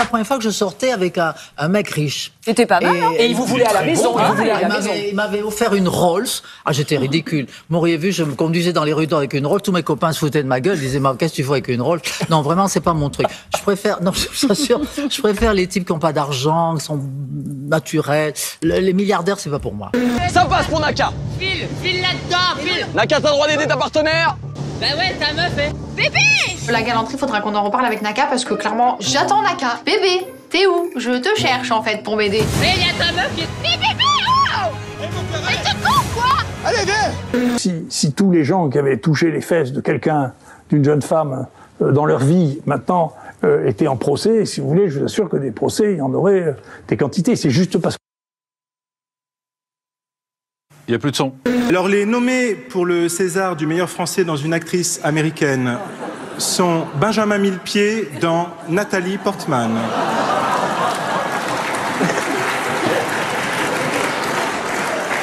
première fois que je sortais avec un mec riche. C'était pas mal, hein. Et il vous voulait à la maison. Il m'avait offert une Rolls. Ah, j'étais ridicule. Vous m'auriez vu, je me conduisais dans les rues avec une Rolls. Tous mes copains se foutaient de ma gueule. Ils disaient, qu'est-ce que tu fais avec une Rolls? Non, vraiment, c'est pas mon truc. Je préfère, non, je vous assure, je préfère les types qui n'ont pas d'argent, qui sont naturels. Les milliardaires, c'est pas pour moi. Ça passe pour Naka. File là-dedans, file. Naka, t'as le droit d'aider ta partenaire. Bah ouais, ta meuf est... Bébé! La galanterie, faudra qu'on en reparle avec Naka parce que clairement, j'attends Naka. Bébé, t'es où? Je te cherche en fait pour m'aider. Mais il y a ta meuf qui... Mais bébé, oh! Mais t'es con, quoi? Allez, viens! Si tous les gens qui avaient touché les fesses de quelqu'un, d'une jeune femme, dans leur vie, maintenant, étaient en procès, si vous voulez, je vous assure que des procès, il y en aurait des quantités. C'est juste parce que... Il n'y a plus de son. Alors, les nommés pour le César du meilleur français dans une actrice américaine sont Benjamin Millepied dans Nathalie Portman.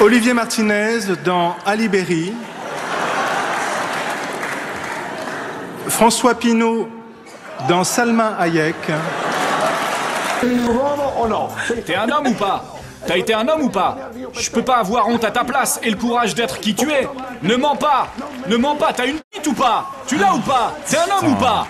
Olivier Martinez dans Ali Berry. François Pinault dans Salma Hayek. Oh non. T'es un homme ou pas? T'as été un homme ou pas? Je peux pas avoir honte à ta place et le courage d'être qui tu es. Ne mens pas. Ne mens pas. T'as une bite ou pas? Tu l'as ou pas? T'es un homme ou pas?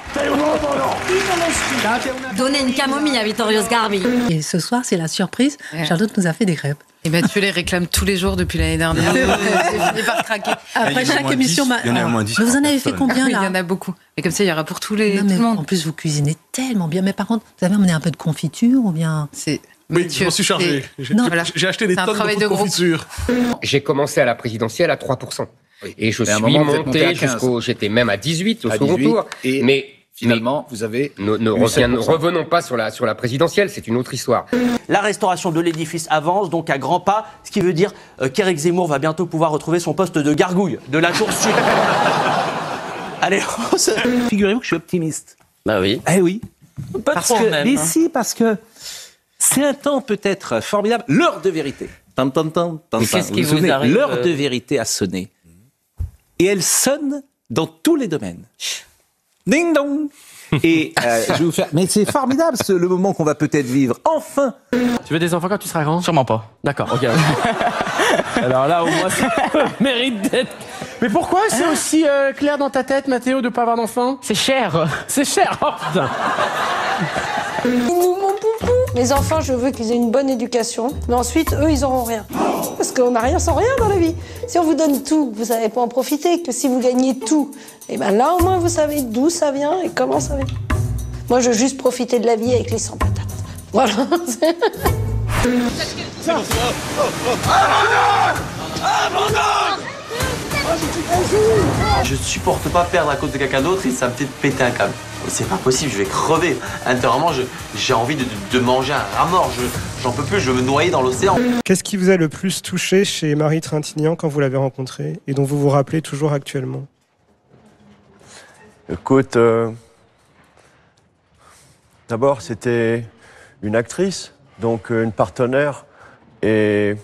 Donnez une camomille à Vittorio Sgarbi. Et ce soir, c'est la surprise. Charlotte nous a fait des crêpes. Et Mathieu les réclame tous les jours depuis l'année dernière. J'ai fini par craquer. Après chaque émission, il y en a au moins 10. Mais vous en avez fait combien là? Il y en a beaucoup. Et comme ça, il y aura pour tout le monde. En plus, vous cuisinez tellement bien. Mais par contre, vous avez amené un peu de confiture ou bien? Oui, je m'en suis chargé. J'ai acheté des tonnes de confiture. J'ai commencé à la présidentielle à 3%. Et je suis monté jusqu'au... J'étais même à 18 au second tour. Mais finalement, vous avez... Ne revenons pas sur la présidentielle, c'est une autre histoire. La restauration de l'édifice avance donc à grands pas, ce qui veut dire qu'Éric Zemmour va bientôt pouvoir retrouver son poste de gargouille de la tour sud. Allez, figurez-vous que je suis optimiste. Bah oui. Eh oui. Parce que c'est un temps peut-être formidable. L'heure de vérité. Qu'est-ce qui vous arrive? L'heure de vérité a sonné. Et elle sonne dans tous les domaines. Ding dong. Et je vais vous faire... Mais c'est formidable le moment qu'on va peut-être vivre. Enfin. Tu veux des enfants quand tu seras grand? Sûrement pas. D'accord, ok. Alors là, au moins, ça mérite d'être... Mais pourquoi c'est aussi clair dans ta tête, Mathéo, de pas avoir d'enfants? C'est cher. C'est cher, oh putain. Mon poupou. Mes enfants, je veux qu'ils aient une bonne éducation. Mais ensuite, eux, ils auront rien. Parce qu'on n'a rien sans rien dans la vie. Si on vous donne tout, vous savez pas en profiter. Que si vous gagnez tout, et ben là, au moins, vous savez d'où ça vient et comment ça vient. Moi, je veux juste profiter de la vie avec les 100 patates. Voilà. Je ne supporte pas perdre à cause de quelqu'un d'autre et ça me fait péter un câble. C'est pas possible, je vais crever. Intérieurement, j'ai envie de manger un rat mort. J'en peux plus, je veux me noyer dans l'océan. Qu'est-ce qui vous a le plus touché chez Marie Trintignant quand vous l'avez rencontrée et dont vous vous rappelez toujours actuellement? Écoute, d'abord c'était une actrice, donc une partenaire. Et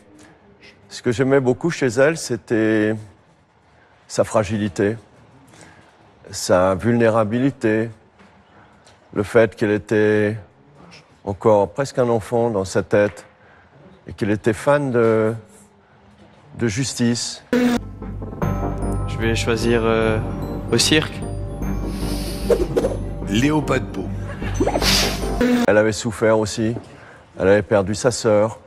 ce que j'aimais beaucoup chez elle, c'était sa fragilité, sa vulnérabilité, le fait qu'elle était encore presque un enfant dans sa tête et qu'elle était fan de justice. Je vais choisir au cirque. Léo Padbeau. Elle avait souffert aussi, elle avait perdu sa sœur.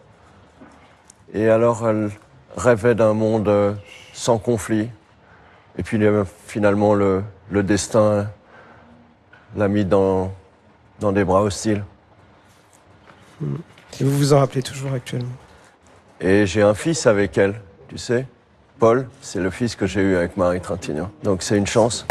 Et alors elle rêvait d'un monde sans conflit. Et puis finalement le destin l'a mis dans des bras hostiles. Et vous vous en rappelez toujours actuellement? Et j'ai un fils avec elle, tu sais. Paul, c'est le fils que j'ai eu avec Marie Trintignant. Donc c'est une chance.